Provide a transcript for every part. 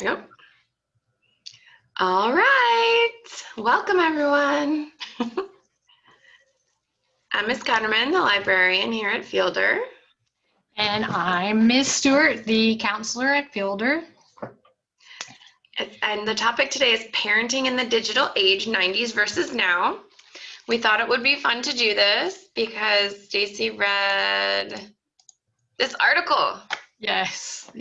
Yep. All right. Welcome, everyone. I'm Miss Counterman, the librarian here at Fielder. And I'm Miss Stewart, the counselor at Fielder. And the topic today is parenting in the digital age, 90s versus now. We thought it would be fun to do this because Staci read this article. Yes.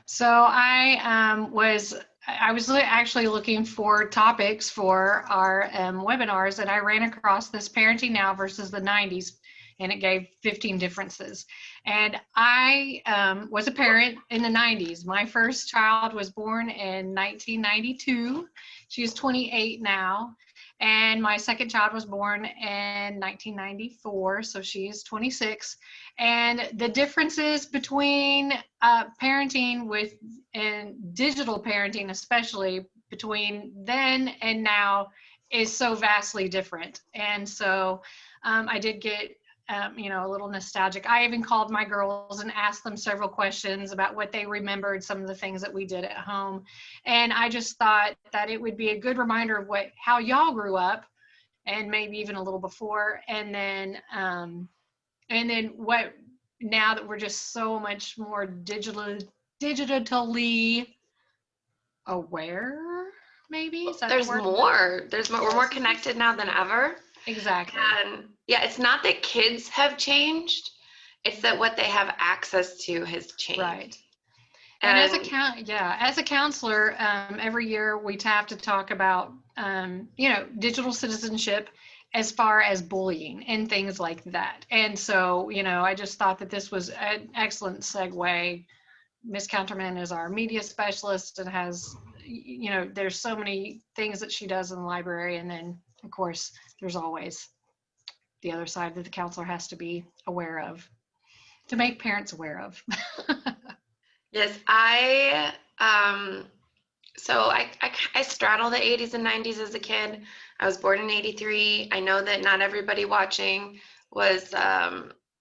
So I was actually looking for topics for our webinars, and I ran across this parenting now versus the 90s, and it gave 15 differences. And I was a parent in the 90s. My first child was born in 1992. She's 28 now. And my second child was born in 1994, so she's 26. And the differences between parenting and digital parenting, especially between then and now, is so vastly different. And so I did get a little nostalgic. I even called my girls and asked them several questions about what they remembered, some of the things that we did at home. And I just thought that it would be a good reminder of how y'all grew up, and maybe even a little before, and then what, now that we're just so much more digitally aware, maybe? Is that There's the word? more. We're more connected now than ever. Exactly. And yeah, it's not that kids have changed. It's that what they have access to has changed. Right. And as a counselor, every year we have to talk about, digital citizenship as far as bullying and things like that. And so, I just thought that this was an excellent segue. Miss Counterman is our media specialist and has, there's so many things that she does in the library. And then, of course, there's always the other side that the counselor has to be aware of, to make parents aware of. Yes, I straddle the 80s and 90s as a kid. I was born in 83. I know that not everybody watching was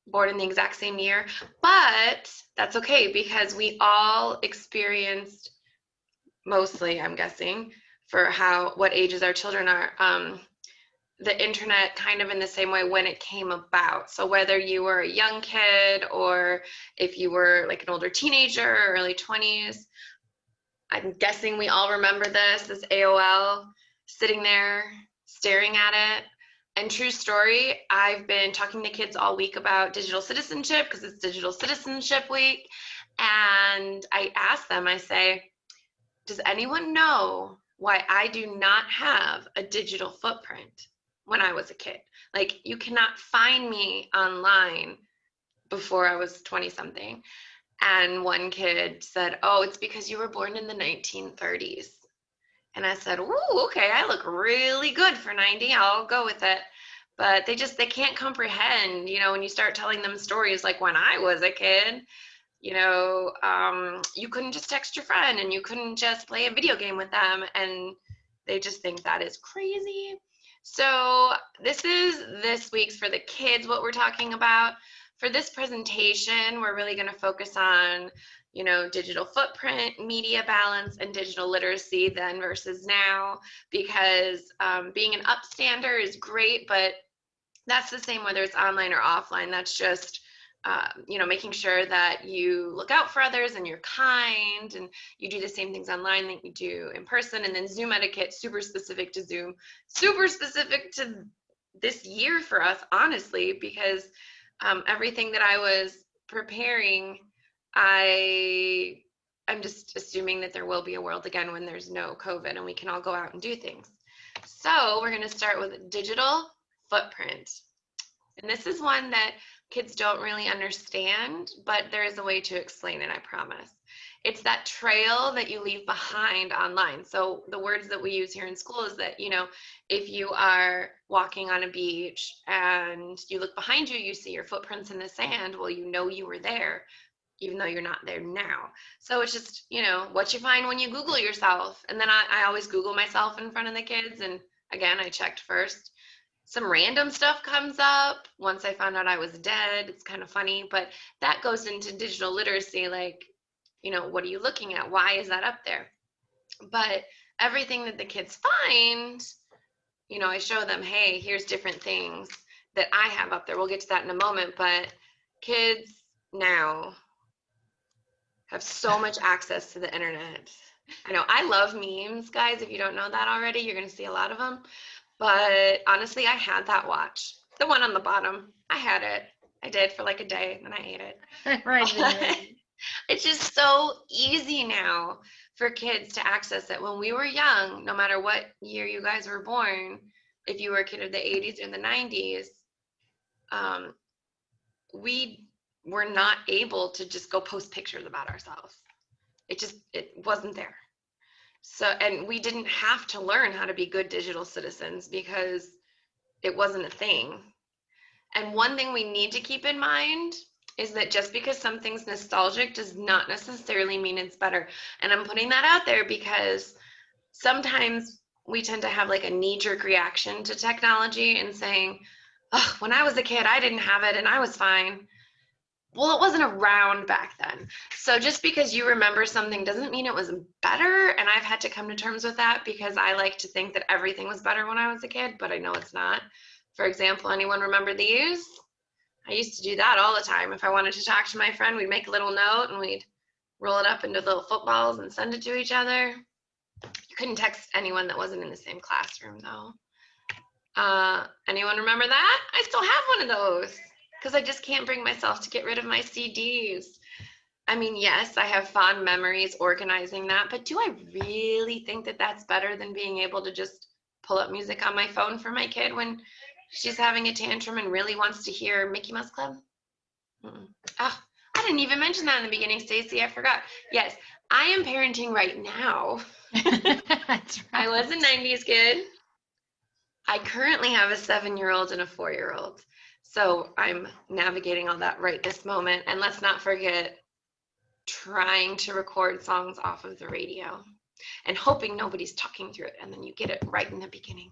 born in the exact same year, but that's okay because we all experienced, mostly I'm guessing, for what ages our children are, the internet kind of in the same way when it came about. So whether you were a young kid or if you were like an older teenager or early 20s, I'm guessing we all remember this AOL, sitting there staring at it. And true story, I've been talking to kids all week about digital citizenship because it's Digital Citizenship Week. And I ask them, I say, does anyone know why I do not have a digital footprint when I was a kid? Like, you cannot find me online before I was 20 something. And one kid said, oh, it's because you were born in the 1930s. And I said, ooh, okay, I look really good for 90. I'll go with it. But they can't comprehend, when you start telling them stories like when I was a kid, you couldn't just text your friend and you couldn't just play a video game with them. And they just think that is crazy. So this is this week's For the Kids, what we're talking about. For this presentation, we're really going to focus on, digital footprint, media balance, and digital literacy then versus now, because being an upstander is great, but that's the same whether it's online or offline. That's just, making sure that you look out for others and you're kind and you do the same things online that you do in person. And then Zoom etiquette, super specific to Zoom, super specific to this year for us, honestly, because everything that I was preparing, I'm just assuming that there will be a world again when there's no COVID and we can all go out and do things. So we're going to start with digital footprint. And this is one that kids don't really understand, but there is a way to explain it, I promise. It's that trail that you leave behind online. So the words that we use here in school is that, if you are walking on a beach and you look behind you, you see your footprints in the sand, well, you were there, even though you're not there now. So it's just, what you find when you Google yourself. And then I always Google myself in front of the kids. And again, I checked first. Some random stuff comes up. Once I found out I was dead, it's kind of funny, but that goes into digital literacy. Like, what are you looking at? Why is that up there? But everything that the kids find, I show them, hey, here's different things that I have up there. We'll get to that in a moment, but kids now have so much access to the internet. I know I love memes, guys. If you don't know that already, you're going to see a lot of them. But honestly, I had that watch. The one on the bottom, I had it. I did for like a day, and then I ate it. Right. It's just so easy now for kids to access it. When we were young, no matter what year you guys were born, if you were a kid of the 80s or the 90s, we were not able to just go post pictures about ourselves. It wasn't there. So, and we didn't have to learn how to be good digital citizens because it wasn't a thing. And one thing we need to keep in mind is that just because something's nostalgic does not necessarily mean it's better. And I'm putting that out there because sometimes we tend to have like a knee-jerk reaction to technology and saying, oh, when I was a kid, I didn't have it and I was fine. Well, it wasn't around back then. So just because you remember something doesn't mean it was better. And I've had to come to terms with that because I like to think that everything was better when I was a kid, but I know it's not. For example, anyone remember these? I used to do that all the time. If I wanted to talk to my friend, we'd make a little note and we'd roll it up into little footballs and send it to each other. You couldn't text anyone that wasn't in the same classroom, though. Anyone remember that? I still have one of those because I just can't bring myself to get rid of my CDs. I mean, yes, I have fond memories organizing that, but do I really think that that's better than being able to just pull up music on my phone for my kid when she's having a tantrum and really wants to hear Mickey Mouse Club? Mm-mm. Oh, I didn't even mention that in the beginning, Stacy. I forgot. Yes, I am parenting right now. That's right. I was a 90s kid. I currently have a 7-year-old and a 4-year-old. So I'm navigating all that right this moment. And let's not forget trying to record songs off of the radio and hoping nobody's talking through it. And then you get it right in the beginning.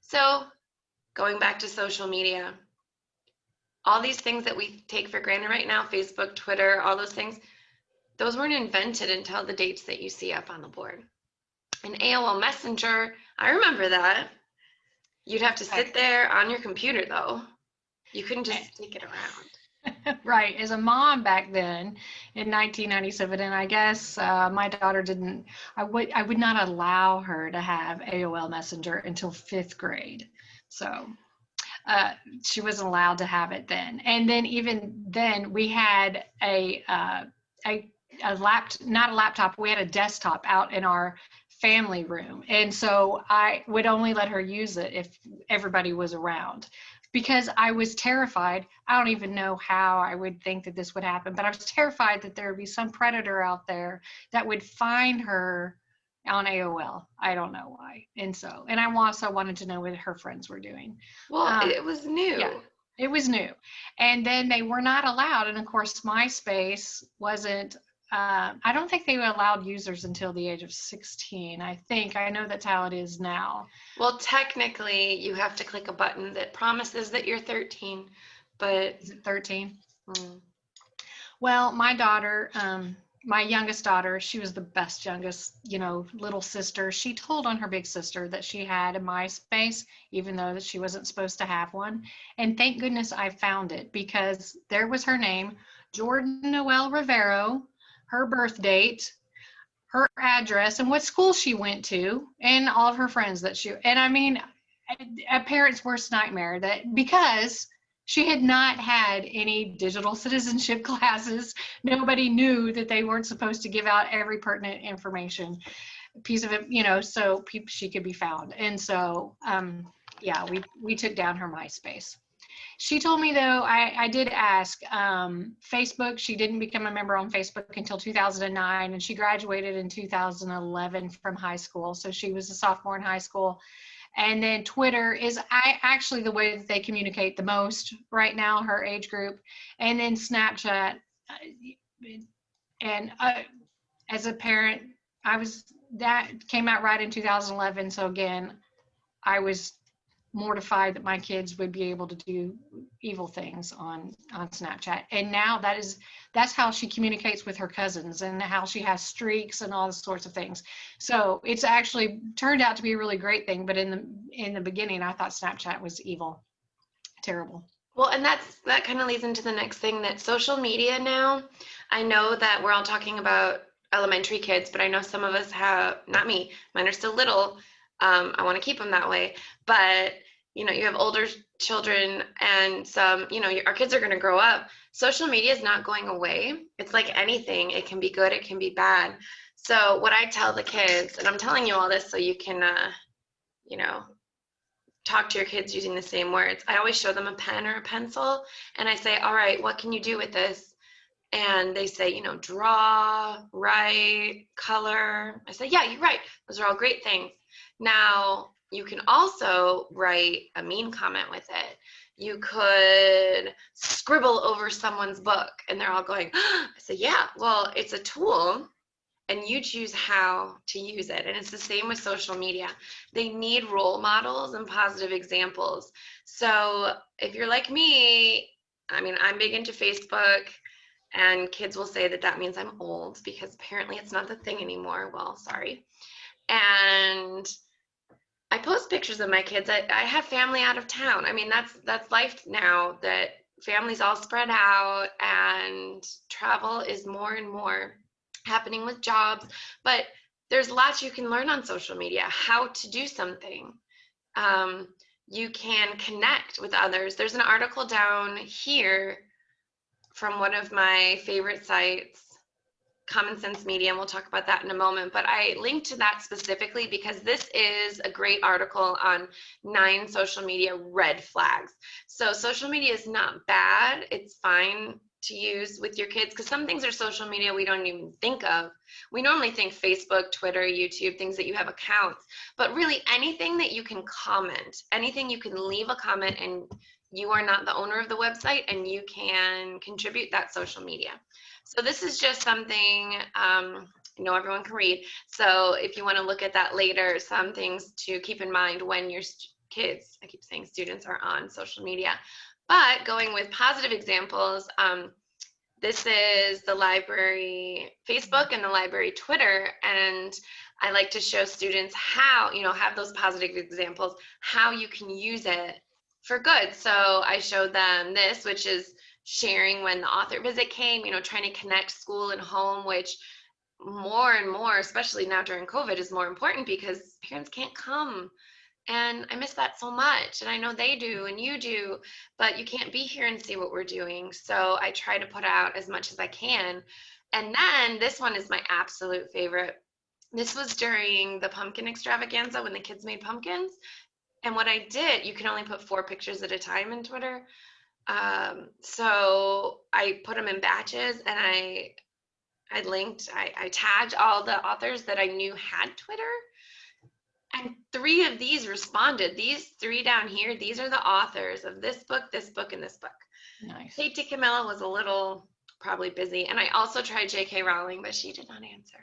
So going back to social media, all these things that we take for granted right now, Facebook, Twitter, all those things, those weren't invented until the dates that you see up on the board. And AOL Messenger, I remember that. You'd have to sit there on your computer, though. You couldn't just stick it around. Right. As a mom back then in 1997, and I guess my daughter didn't, I would not allow her to have AOL Messenger until 5th grade. So she wasn't allowed to have it then. And then even then we had not a laptop, we had a desktop out in our family room. And so I would only let her use it if everybody was around because I was terrified. I don't even know how I would think that this would happen, but I was terrified that there would be some predator out there that would find her on AOL. I don't know why. And I also wanted to know what her friends were doing. Well, it was new. Yeah, it was new. And then they were not allowed. And of course, MySpace wasn't, I don't think they allowed users until the age of 16. I know that's how it is now. Well, technically, you have to click a button that promises that you're 13, but... Is it 13? Well, my daughter, my youngest daughter, she was the best youngest, little sister. She told on her big sister that she had a MySpace, even though that she wasn't supposed to have one. And thank goodness I found it because there was her name, Jordan Noel Rivero, her birth date, her address, and what school she went to, and all of her friends and I mean, a parent's worst nightmare because she had not had any digital citizenship classes. Nobody knew that they weren't supposed to give out every pertinent information piece of it, so she could be found. And so, we took down her MySpace. She told me, though, I did ask, Facebook, she didn't become a member on Facebook until 2009, and she graduated in 2011 from high school. So she was a sophomore in high school. And then Twitter is actually the way that they communicate the most right now, her age group. And then Snapchat. And as a parent, that came out right in 2011. So again, I was mortified that my kids would be able to do evil things on Snapchat. And now that's how she communicates with her cousins, and how she has streaks and all sorts of things. So it's actually turned out to be a really great thing. But in the beginning, I thought Snapchat was evil, terrible. Well, and that kind of leads into the next thing, that social media now, I know that we're all talking about elementary kids, but I know some of us have, not me, mine are still little. I want to keep them that way. But, you know, you have older children and some, you know, our kids are going to grow up. Social media is not going away. It's like anything. It can be good, it can be bad. So what I tell the kids, and I'm telling you all this so you can, you know, talk to your kids using the same words. I always show them a pen or a pencil and I say, all right, what can you do with this? And they say, you know, draw, write, color. I say, yeah, you're right. Those are all great things. Now, you can also write a mean comment with it. You could scribble over someone's book and they're all going, I say, yeah, well, it's a tool and you choose how to use it. And it's the same with social media. They need role models and positive examples. So if you're like me, I mean, I'm big into Facebook, and kids will say that that means I'm old because apparently it's not the thing anymore. Well, sorry. And I post pictures of my kids. I have family out of town. I mean, that's life now, that families all spread out and travel is more and more happening with jobs. But there's lots you can learn on social media, how to do something. You can connect with others. There's an article down here from one of my favorite sites, Common Sense Media, and we'll talk about that in a moment. But I linked to that specifically because this is a great article on 9 social media red flags. So social media is not bad. It's fine to use with your kids because some things are social media we don't even think of. We normally think Facebook, Twitter, YouTube, things that you have accounts, but really anything that you can comment, anything you can leave a comment and you are not the owner of the website and you can contribute that social media. So this is just something, I know everyone can read. So if you want to look at that later, some things to keep in mind when your kids, I keep saying students, are on social media. But going with positive examples, this is the library Facebook and the library Twitter. And I like to show students how, you know, have those positive examples, how you can use it for good. So I showed them this, which is sharing when the author visit came, you know, trying to connect school and home, which more and more, especially now during COVID, is more important because parents can't come. And I miss that so much. And I know they do and you do, but you can't be here and see what we're doing. So I try to put out as much as I can. And then this one is my absolute favorite. This was during the pumpkin extravaganza when the kids made pumpkins. And what I did, you can only put 4 pictures at a time in Twitter. So I put them in batches and I tagged all the authors that I knew had Twitter. And 3 of these responded. These 3 down here, these are the authors of this book, and this book. Nice. Katie Camilla was a little probably busy. And I also tried J.K. Rowling, but she did not answer.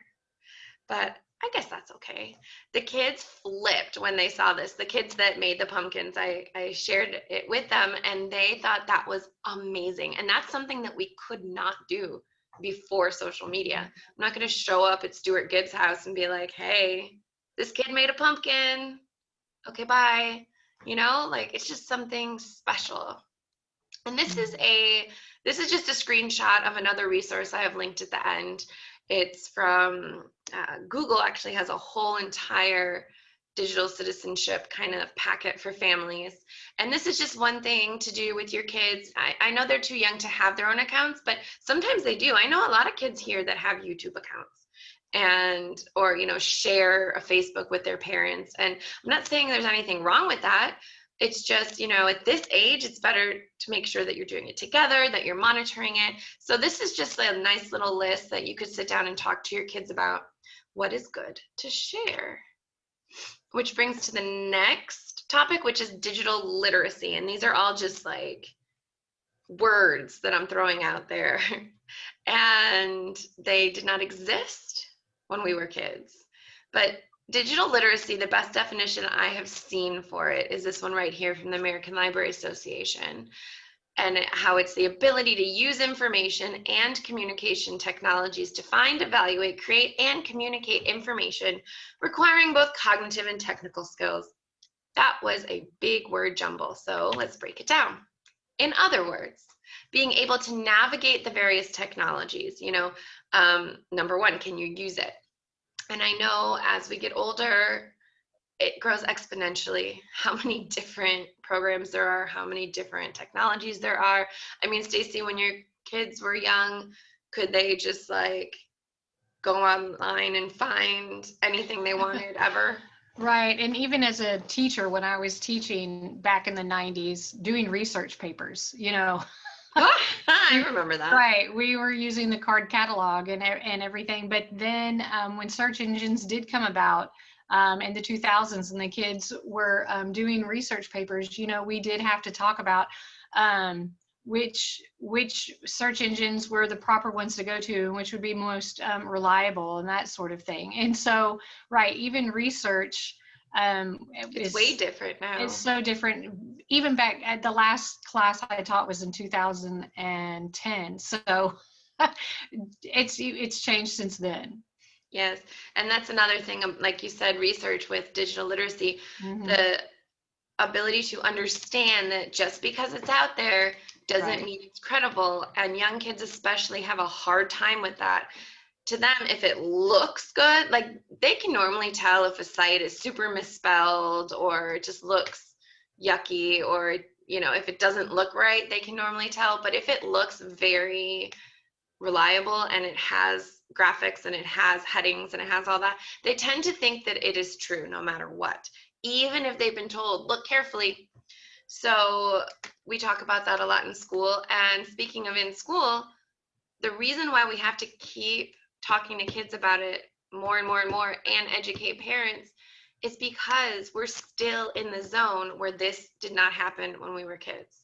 But I guess that's okay. The kids flipped when they saw this. The kids that made the pumpkins, I shared it with them and they thought that was amazing. And that's something that we could not do before social media. I'm not going to show up at Stuart Gibbs' house and be like, hey, this kid made a pumpkin. Okay, bye. You know, like it's just something special. And this is just a screenshot of another resource I have linked at the end. It's from Google, actually has a whole entire digital citizenship kind of packet for families. And this is just one thing to do with your kids. I know they're too young to have their own accounts, but sometimes they do. I know a lot of kids here that have YouTube accounts and, or, you know, share a Facebook with their parents. And I'm not saying there's anything wrong with that. It's just, you know, at this age, it's better to make sure that you're doing it together, that you're monitoring it. So this is just a nice little list that you could sit down and talk to your kids about what is good to share. Which brings to the next topic, which is digital literacy. And these are all just like words that I'm throwing out there. And they did not exist when we were kids. But Digital literacy, the best definition I have seen for it is this one right here from the American Library Association, and how it's the ability to use information and communication technologies to find, evaluate, create, and communicate information requiring both cognitive and technical skills. That was a big word jumble, so let's break it down. In other words, being able to navigate the various technologies, number one, can you use it? And I know as we get older, it grows exponentially how many different programs there are, how many different technologies there are. I mean, Stacy, when your kids were young, could they just like go online and find anything they wanted ever? Right. And even as a teacher, when I was teaching back in the 90s, doing research papers, I remember that. Right. We were using the card catalog and everything. But then when search engines did come about in the 2000s and the kids were doing research papers, we did have to talk about which search engines were the proper ones to go to and which would be most reliable and that sort of thing. And so, right, even research it's way different now. It's so different. Even back at the last class I taught was in 2010. So it's changed since then. Yes. And that's another thing, like you said, research with digital literacy, the ability to understand that just because it's out there doesn't mean it's credible. And young kids especially have a hard time with that. To them, if it looks good, like they can normally tell if a site is super misspelled or it just looks yucky, or if it doesn't look right, they can normally tell. But if it looks very reliable and it has graphics and it has headings and it has all that, they tend to think that it is true no matter what, even if they've been told, look carefully. So we talk about that a lot in school. And speaking of in school, the reason why we have to keep talking to kids about it more and more and more and educate parents is because we're still in the zone where this did not happen when we were kids.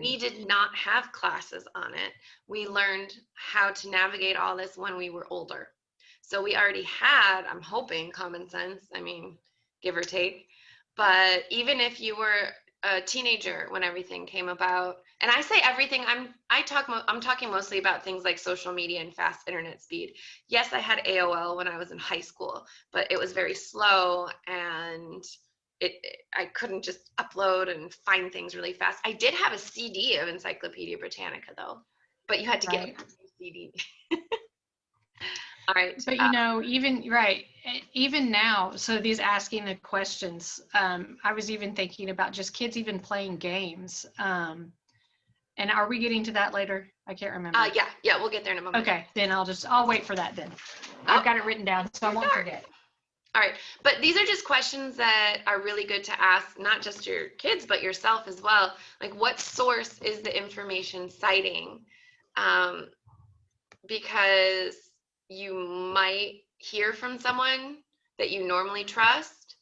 We did not have classes on it. We learned how to navigate all this when we were older. So we already had, I'm hoping, common sense, I mean, give or take. But even if you were a teenager when everything came about, and I say everything, I'm talking mostly about things like social media and fast internet speed. Yes, I had AOL when I was in high school, but it was very slow and I couldn't just upload and find things really fast. I did have a CD of Encyclopedia Britannica though, but you had to get a CD. All right. But even now, so these asking the questions, I was even thinking about just kids even playing games. And are we getting to that later? I can't remember. Yeah, we'll get there in a moment. Okay, then I'll wait for that then. I've got it written down so I won't forget. All right, but these are just questions that are really good to ask, not just your kids, but yourself as well. Like, what source is the information citing? Because you might hear from someone that you normally trust,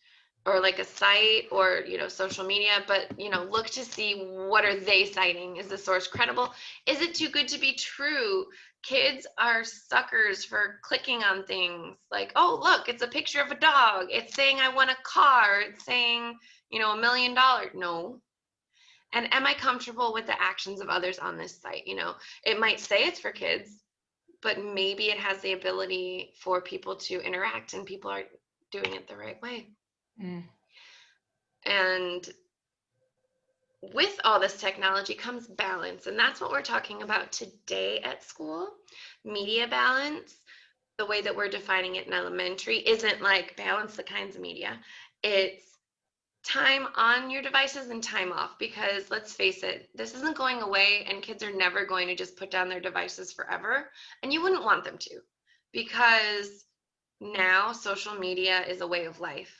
or like a site or social media, but look to see, what are they citing? Is the source credible? Is it too good to be true? Kids are suckers for clicking on things like, oh look, it's a picture of a dog, it's saying I want a car, it's saying $1 million. No. And am I comfortable with the actions of others on this site? It might say it's for kids, but maybe it has the ability for people to interact and people are doing it the right way. And with all this technology comes balance, and that's what we're talking about today at school. Media balance, the way that we're defining it in elementary, isn't like balance the kinds of media. It's time on your devices and time off, because let's face it, this isn't going away and kids are never going to just put down their devices forever, and you wouldn't want them to, because now social media is a way of life.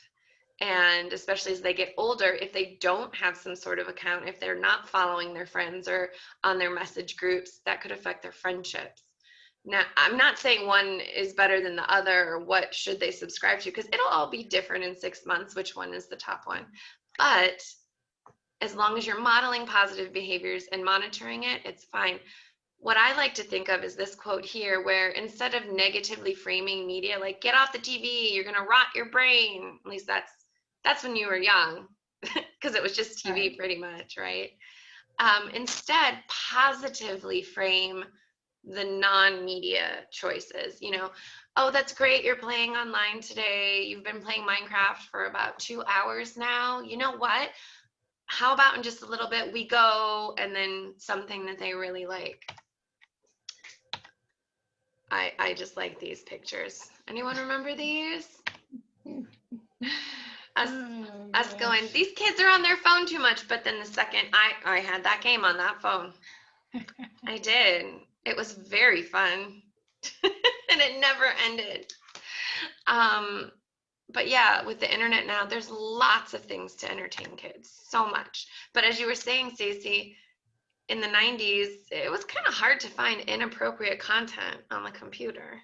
And especially as they get older, if they don't have some sort of account, if they're not following their friends or on their message groups, that could affect their friendships. Now, I'm not saying one is better than the other or what should they subscribe to, because it'll all be different in 6 months, which one is the top one. But as long as you're modeling positive behaviors and monitoring it, it's fine. what I like to think of is this quote here, where instead of negatively framing media, like get off the TV, you're gonna rot your brain. At least that's when you were young, because it was just TV Right. pretty much, right? Instead, positively frame the non-media choices. Oh, that's great, you're playing online today. You've been playing Minecraft for about 2 hours now. You know what? How about in just a little bit we go, and then something that they really like. I just like these pictures. Anyone remember these? Us Oh, us going, gosh. these kids are on their phone too much, but then the second I had that game on that phone. I did. It was very fun. And it never ended. Um, but yeah, with the internet now, there's lots of things to entertain kids, so much. But as you were saying, Staci, in the 90s, it was kind of hard to find inappropriate content on the computer.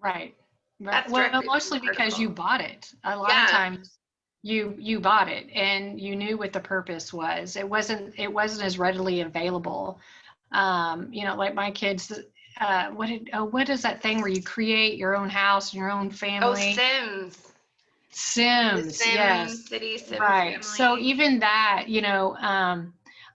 Right. Right. That's Well, directly from mostly the because you article. bought it. A lot of Yeah. times you bought it and you knew what the purpose was. It wasn't as readily available. Like my kids, what is that thing where you create your own house and your own Oh, family? Sims. The Sims, Sim yes. City, Sim Right. So Family. even that,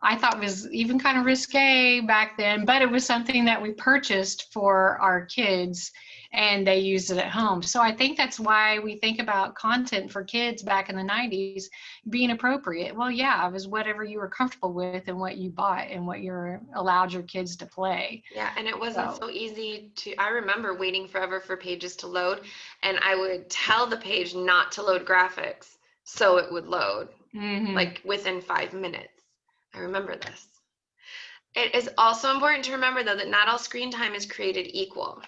I thought was even kind of risque back then, but it was something that we purchased for our kids and they used it at home. So I think that's why we think about content for kids back in the 90s being appropriate. Well, yeah, it was whatever you were comfortable with and what you bought and what you allowed your kids to play. Yeah, and it wasn't So, so easy to. I remember waiting forever for pages to load, and I would tell the page not to load graphics so it would load mhm. like within 5 minutes. I remember this. It is also important to remember, though, that not all screen time is created equal.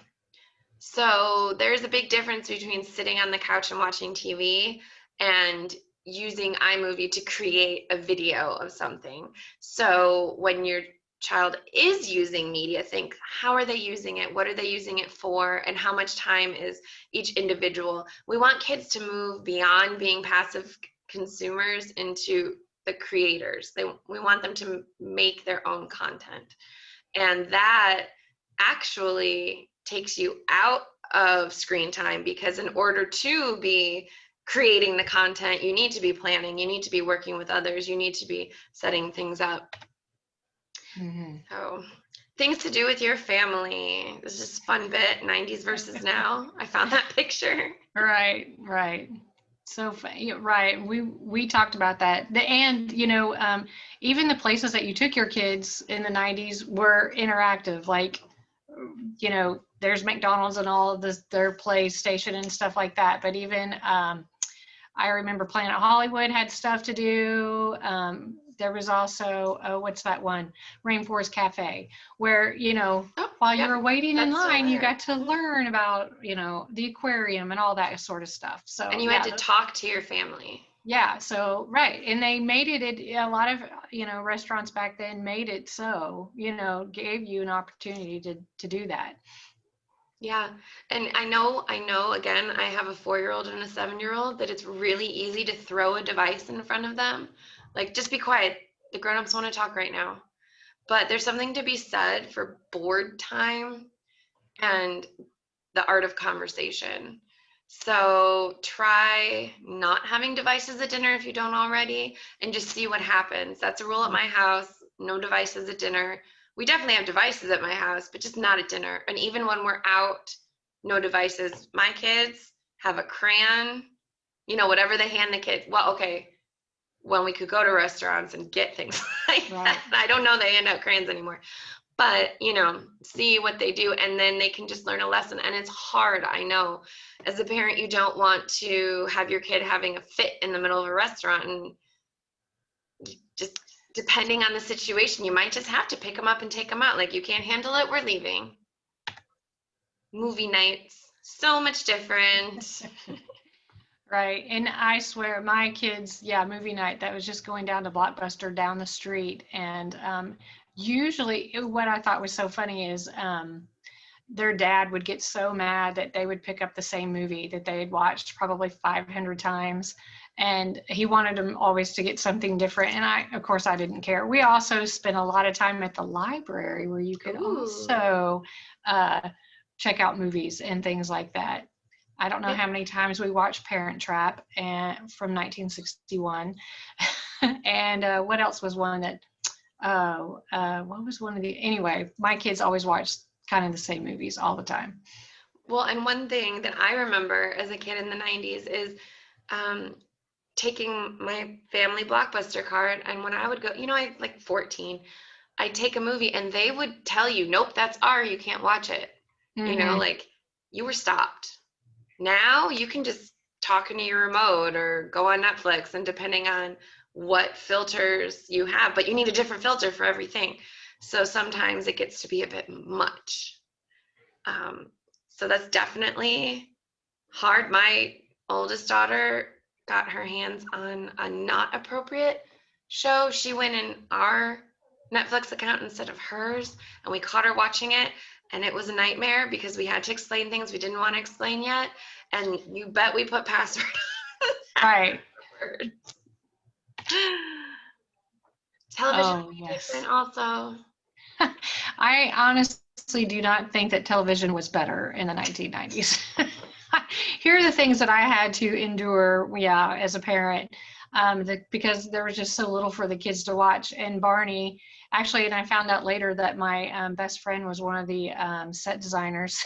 So there's a big difference between sitting on the couch and watching TV and using iMovie to create a video of something. So when your child is using media, think, how are they using it? What are they using it for? And how much time is each individual? We want kids to move beyond being passive consumers into the creators. We want them to make their own content. And that actually takes you out of screen time, because in order to be creating the content, you need to be planning, you need to be working with others, you need to be setting things up. Mhm. So things to do with your family. This is just a fun bit, 90s versus now. I found that picture. Right, right. So, right. We talked about that. And even the places that you took your kids in the 90s were interactive. Like, there's McDonald's and all of this, their PlayStation and stuff like that. But even I remember Planet Hollywood had stuff to do. There was also, what's that one? Rainforest Cafe, where, Oh, while you yep, were waiting in that's still line, you there. got to learn about, the aquarium and all that sort of stuff. So, And you had yeah, to talk to your family. yeah. So, right. And they made a lot of, restaurants back then made it so, gave you an opportunity to do that. Yeah. And I know, again, I have a 4-year-old and a 7-year-old, that it's really easy to throw a device in front of them. Like, just be quiet. The grown-ups want to talk right now. But there's something to be said for board time and the art of conversation. So try not having devices at dinner if you don't already, and just see what happens. That's a rule at my house. No devices at dinner. We definitely have devices at my house, but just not at dinner. And even when we're out, no devices. My kids have a crayon, whatever they hand the kids. Well, okay, when we could go to restaurants and get things like Right. that. I don't know they hand out crayons anymore, but see what they do, and then they can just learn a lesson. And it's hard, I know. As a parent, you don't want to have your kid having a fit in the middle of a restaurant, and just depending on the situation, you might just have to pick them up and take them out. Like, you can't handle it, we're leaving. Movie nights, so much different. Right. And I swear my kids, yeah, movie night, that was just going down to Blockbuster down the street. And usually what I thought was so funny is their dad would get so mad that they would pick up the same movie that they had watched probably 500 times. And he wanted them always to get something different. And of course, I didn't care. We also spent a lot of time at the library where you could also check out movies and things like that. I don't know how many times we watched Parent Trap from 1961. And what else was one that, what was one of the, anyway, my kids always watched kind of the same movies all the time. Well, and one thing that I remember as a kid in the 90s is taking my family Blockbuster card, and when I would go, I like 14, I'd take a movie and they would tell you, nope, that's R, you can't watch it. Like you were stopped. Now you can just talk into your remote or go on Netflix, and depending on what filters you have, but you need a different filter for everything. So sometimes it gets to be a bit much. So that's definitely hard. My oldest daughter got her hands on a not appropriate show. She went in our Netflix account instead of hers, and we caught her watching it, and it was a nightmare because we had to explain things we didn't want to explain yet, and you bet we put password on right. Television different also. I honestly do not think that television was better in the 1990s. Here are the things that I had to endure, as a parent, because there was just so little for the kids to watch. And Barney, actually, and I found out later that my best friend was one of the set designers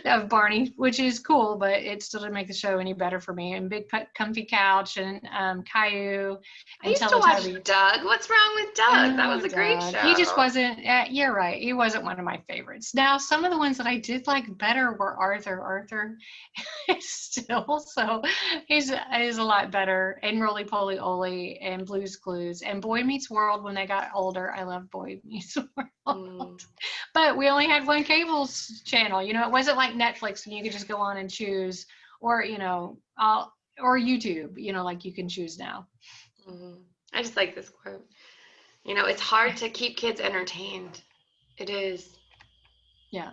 of Barney, which is cool, but it still didn't make the show any better for me. And Big Comfy Couch and Caillou. I used to watch Doug. What's wrong with Doug? That was a great show. He just wasn't, you're right, he wasn't one of my favorites. Now, some of the ones that I did like better were Arthur. Arthur is still, so he's a lot better. And Roly Poly Oly and Blue's Clues and Boy Meets World when they got older. I love Boy Meets World. But we only had one cable channel. It wasn't like Netflix and you could just go on and choose, or or YouTube, like you can choose now. I just like this quote. It's hard to keep kids entertained. It is. Yeah.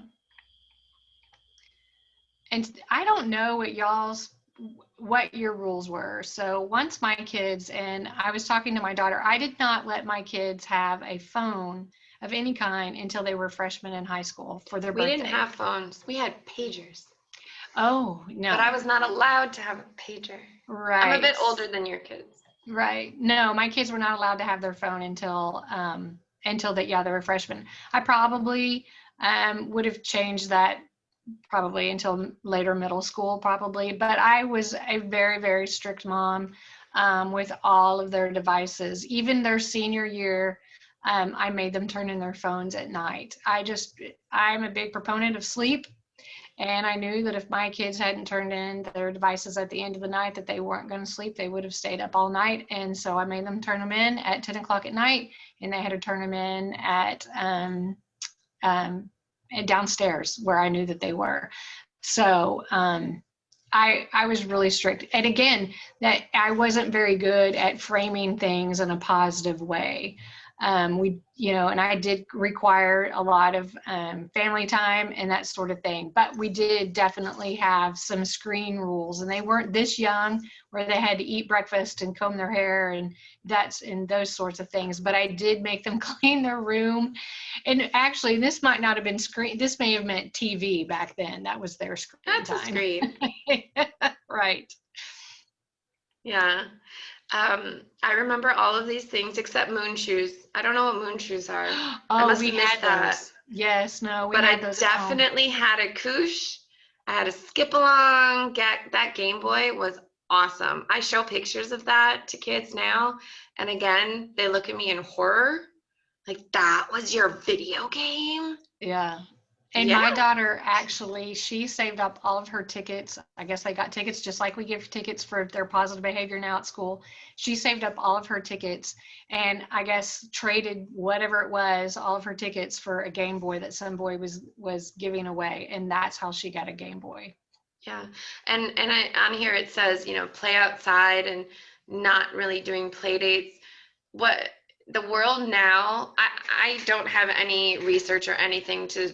And I don't know what your rules were. So once my kids, and I was talking to my daughter, I did not let my kids have a phone of any kind until they were freshmen in high school for their birthday. We didn't have phones. We had pagers. Oh, no. But I was not allowed to have a pager. Right. I'm a bit older than your kids. Right. No, my kids were not allowed to have their phone until they were freshmen. I probably would have changed that probably until later middle school, probably. But I was a very, very strict mom with all of their devices. Even their senior year, I made them turn in their phones at night. I'm a big proponent of sleep. And I knew that if my kids hadn't turned in their devices at the end of the night, that they weren't going to sleep. They would have stayed up all night. And so I made them turn them in at 10 o'clock at night, and they had to turn them in at downstairs where I knew that they were. So I was really strict. And again, that I wasn't very good at framing things in a positive way. And I did require a lot of family time and that sort of thing, but we did definitely have some screen rules, and they weren't this young where they had to eat breakfast and comb their hair and those sorts of things. But I did make them clean their room. And actually, this might not have been screen. This may have meant TV back then. That was their screen time. That's a screen. Right. Yeah. I remember all of these things except moon shoes. I don't know what moon shoes are. Oh, we had those. Yes, no, we had those. But I definitely had a Koosh. I had a skip along. That Game Boy was awesome. I show pictures of that to kids now, and again, they look at me in horror. Like, that was your video game? Yeah. And my daughter, actually, she saved up all of her tickets. I guess they got tickets just like we give tickets for their positive behavior now at school. She saved up all of her tickets and I guess traded whatever it was, all of her tickets for a Game Boy that some boy was giving away. And that's how she got a Game Boy. Yeah. And on here it says, play outside and not really doing play dates. What the world now, I don't have any research or anything to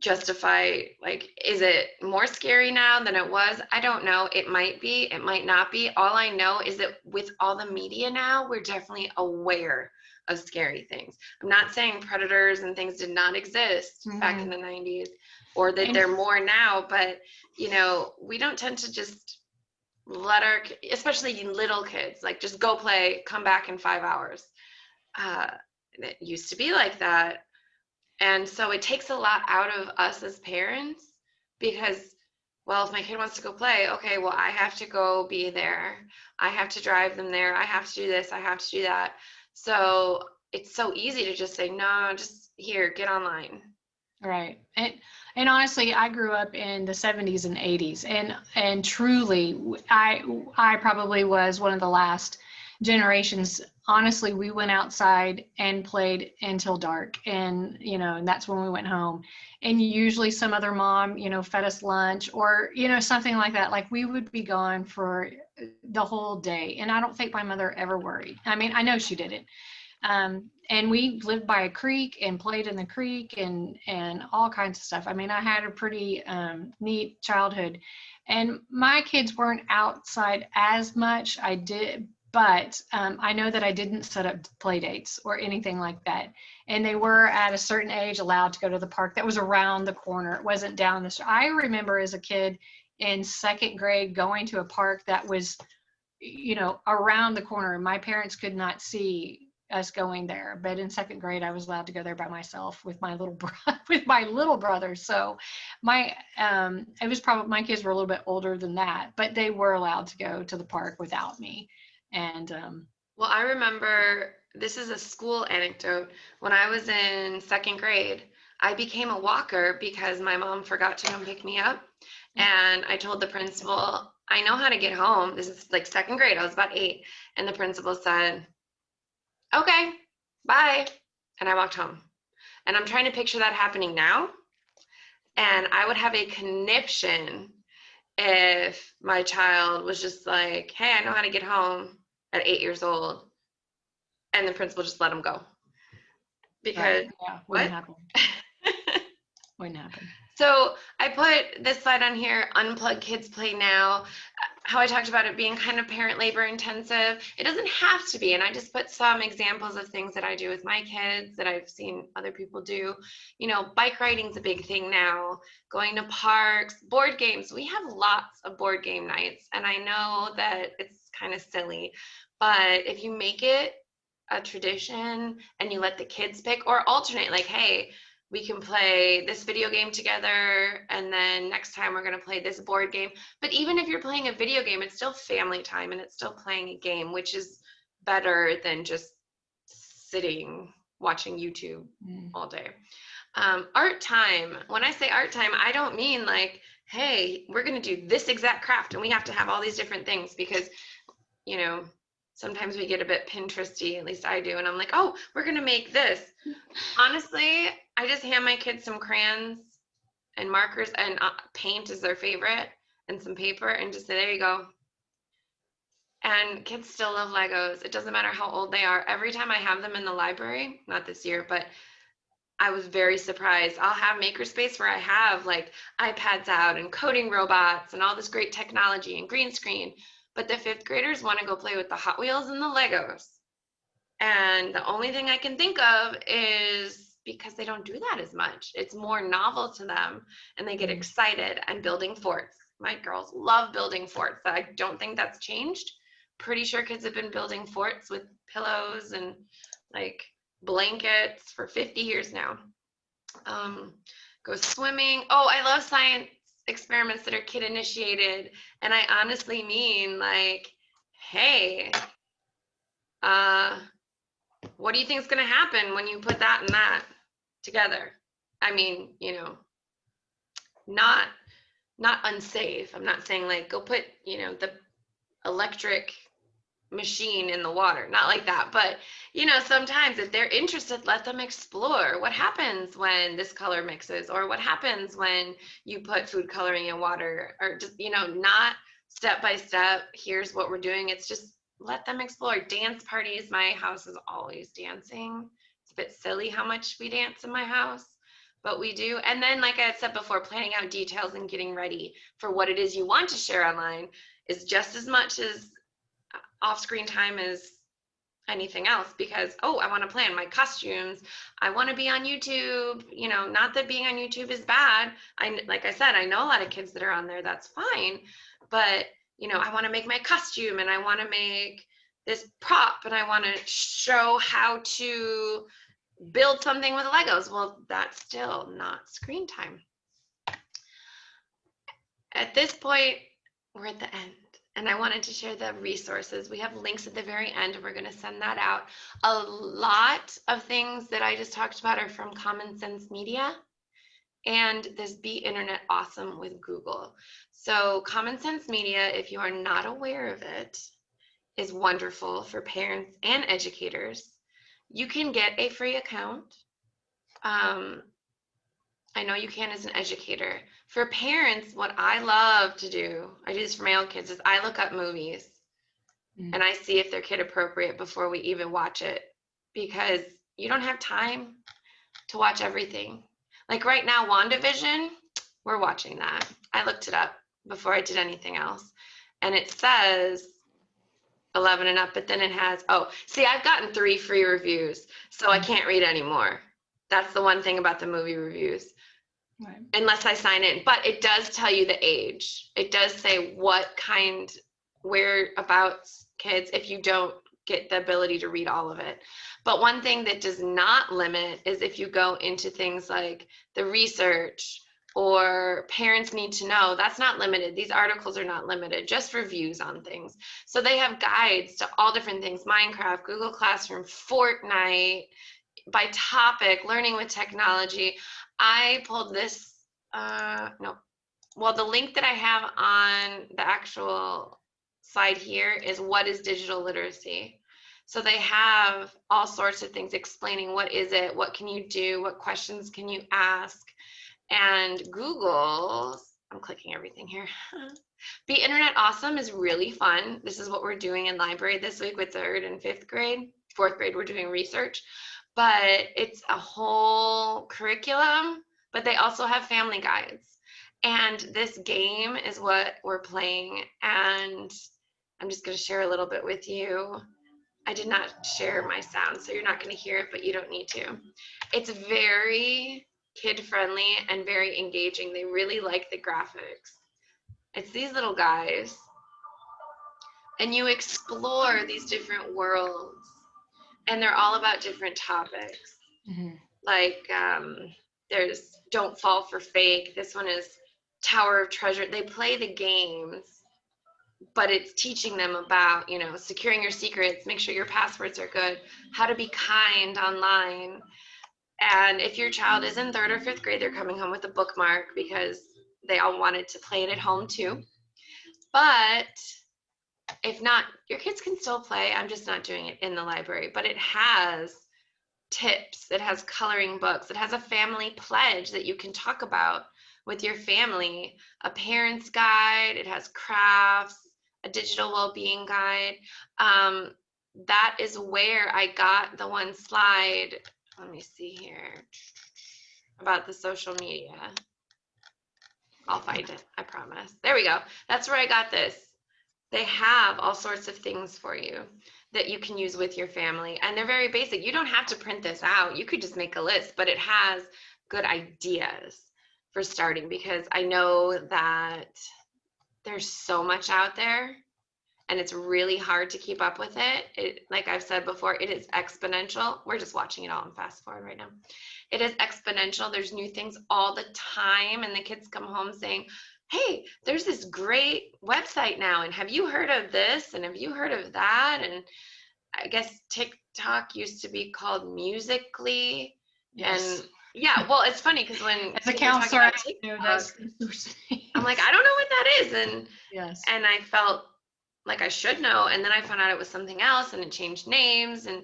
justify, like, is it more scary now than it was? I don't know. It might be, it might not be. All I know is that with all the media now, we're definitely aware of scary things. I'm not saying predators and things did not exist back in the 90s, or that And- they're more now, but you know, we don't tend to just let our, especially little kids, like, just go play, come back in 5 hours. It used to be like that. And so it takes a lot out of us as parents because, well, if my kid wants to go play, okay, well, I have to go be there. I have to drive them there. I have to do this. I have to do that. So it's so easy to just say, no, just here, get online. Right. And honestly, I grew up in the 70s and 80s, and truly I probably was one of the last generations. Honestly, we went outside and played until dark, and and that's when we went home. And usually some other mom, fed us lunch, or something like that. Like, we would be gone for the whole day, and I don't think my mother ever worried. I mean, I know she didn't. And we lived by a creek and played in the creek and all kinds of stuff. I mean, I had a pretty neat childhood, and my kids weren't outside as much. I did, but I know that I didn't set up play dates or anything like that. And they were at a certain age allowed to go to the park that was around the corner. It wasn't down the street. I remember as a kid in second grade going to a park that was, around the corner, and my parents could not see us going there. But in second grade, I was allowed to go there by myself with my little brother. So it was probably, my kids were a little bit older than that, but they were allowed to go to the park without me. And well, I remember, this is a school anecdote. When I was in second grade, I became a walker because my mom forgot to come pick me up. And I told the principal, I know how to get home. This is like second grade. I was about 8. And the principal said, okay, bye. And I walked home. And I'm trying to picture that happening now. And I would have a conniption if my child was just like, hey, I know how to get home at 8 years old. And the principal just let him go. Because, yeah, what? happen. Wouldn't happen. So I put this slide on here, Unplugged Kids Play Now, how I talked about it being kind of parent labor intensive. It doesn't have to be, and I just put some examples of things that I do with my kids that I've seen other people do. Bike riding's a big thing now, going to parks, board games. We have lots of board game nights, and I know that it's kind of silly, but if you make it a tradition and you let the kids pick or alternate, like, hey, we can play this video game together, and then next time we're going to play this board game. But even if you're playing a video game, it's still family time and it's still playing a game, which is better than just sitting watching YouTube all day. Art time. When I say art time, I don't mean like, hey, we're going to do this exact craft and we have to have all these different things, because sometimes we get a bit Pinteresty, at least I do, and I'm like, oh, we're going to make this. Honestly, I just hand my kids some crayons and markers, and paint is their favorite, and some paper, and just say, there you go. And kids still love Legos. It doesn't matter how old they are. Every time I have them in the library, not this year, but I was very surprised. I'll have makerspace where I have like iPads out and coding robots and all this great technology and green screen. But the 5th graders want to go play with the Hot Wheels and the Legos. And the only thing I can think of is because they don't do that as much. It's more novel to them and they get excited, and building forts. My girls love building forts. I don't think that's changed. Pretty sure kids have been building forts with pillows and like blankets for 50 years now. Go swimming. Oh, I love science experiments that are kid initiated, and I honestly mean like, hey, what do you think is going to happen when you put that and that together? I mean, not unsafe. I'm not saying like go put the electric machine in the water, not like that, but sometimes if they're interested, let them explore what happens when this color mixes, or what happens when you put food coloring in water, or just not step by step, here's what we're doing. It's just let them explore. Dance parties, my house is always dancing. It's a bit silly how much we dance in my house, but we do. And then, like I had said before, planning out details and getting ready for what it is you want to share online is just as much as off-screen time as anything else, because I want to plan my costumes, I want to be on YouTube. Not that being on YouTube is bad. Like I said, I know a lot of kids that are on there, that's fine, but I want to make my costume, and I want to make this prop, and I want to show how to build something with Legos. Well, that's still not screen time. At this point, we're at the end, and I wanted to share the resources. We have links at the very end, and we're going to send that out. A lot of things that I just talked about are from Common Sense Media and this Be Internet Awesome with Google. So Common Sense Media, if you are not aware of it, is wonderful for parents and educators. You can get a free account. I know you can as an educator. For parents, what I love to do, I do this for my own kids, is I look up movies and I see if they're kid appropriate before we even watch it, because you don't have time to watch everything. Like right now, WandaVision, we're watching that. I looked it up before I did anything else, and it says 11 and up, but then it has, I've gotten 3 free reviews, so I can't read anymore. That's the one thing about the movie reviews. Right. Unless I sign in, but it does tell you the age. It does say whereabouts kids, if you don't get the ability to read all of it. But one thing that does not limit is if you go into things like the research or parents need to know, that's not limited. These articles are not limited, just reviews on things. So they have guides to all different things: Minecraft, Google Classroom, Fortnite, by topic, learning with technology. I pulled this, the link that I have on the actual slide here is what is digital literacy. So they have all sorts of things explaining what is it, what can you do, what questions can you ask. And Google's, I'm clicking everything here. Be Internet Awesome is really fun. This is what we're doing in library this week with 3rd and 5th grade. 4th grade, we're doing research. But it's a whole curriculum, but they also have family guides. And this game is what we're playing. And I'm just going to share a little bit with you. I did not share my sound, so you're not going to hear it, but you don't need to. It's very kid-friendly and very engaging. They really like the graphics. It's these little guys. And you explore these different worlds. And they're all about different topics. Mm-hmm. Like there's Don't Fall for Fake. This one is Tower of Treasure. They play the games, but it's teaching them about, securing your secrets, make sure your passwords are good, how to be kind online. And if your child is in 3rd or 5th grade, they're coming home with a bookmark because they all wanted to play it at home too. But if not, your kids can still play. I'm just not doing it in the library, but it has tips. It has coloring books. It has a family pledge that you can talk about with your family, a parent's guide. It has crafts, a digital well-being guide. That is where I got the one slide. Let me see here about the social media. I'll find it, I promise. There we go. That's where I got this. They have all sorts of things for you that you can use with your family, and they're very basic. You don't have to print this out. You could just make a list, but it has good ideas for starting, because I know that there's so much out there and it's really hard to keep up with it. Like I've said before, it is exponential. We're just watching it all in fast forward right now. It is exponential. There's new things all the time, and the kids come home saying, hey, there's this great website now, and have you heard of this, and have you heard of that? And I guess TikTok used to be called Musical.ly. Yes. And yeah, well, it's funny because when as a counselor, I'm like, I don't know what that is, and yes, and I felt like I should know, and then I found out it was something else, and it changed names, and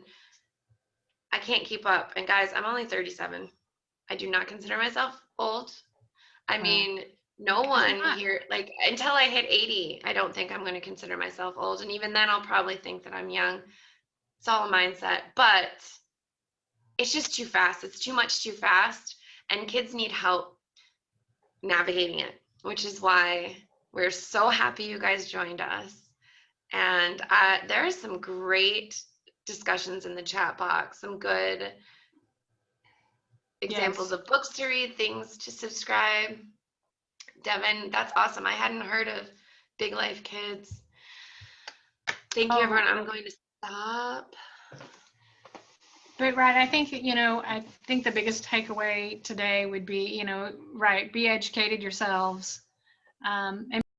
I can't keep up. And guys, I'm only 37. I do not consider myself old. I mean, no one here, like, until I hit 80, I don't think I'm going to consider myself old. And even then, I'll probably think that I'm young. It's all a mindset. But it's just too fast. It's too much too fast. and kids need help navigating it, which is why we're so happy you guys joined us. And there are some great discussions in the chat box, some good examples of books to read, things to subscribe. Devin, that's awesome. I hadn't heard of Big Life Kids. Thank you, everyone. I'm going to stop. But right, I think, I think the biggest takeaway today would be, right, be educated yourselves, and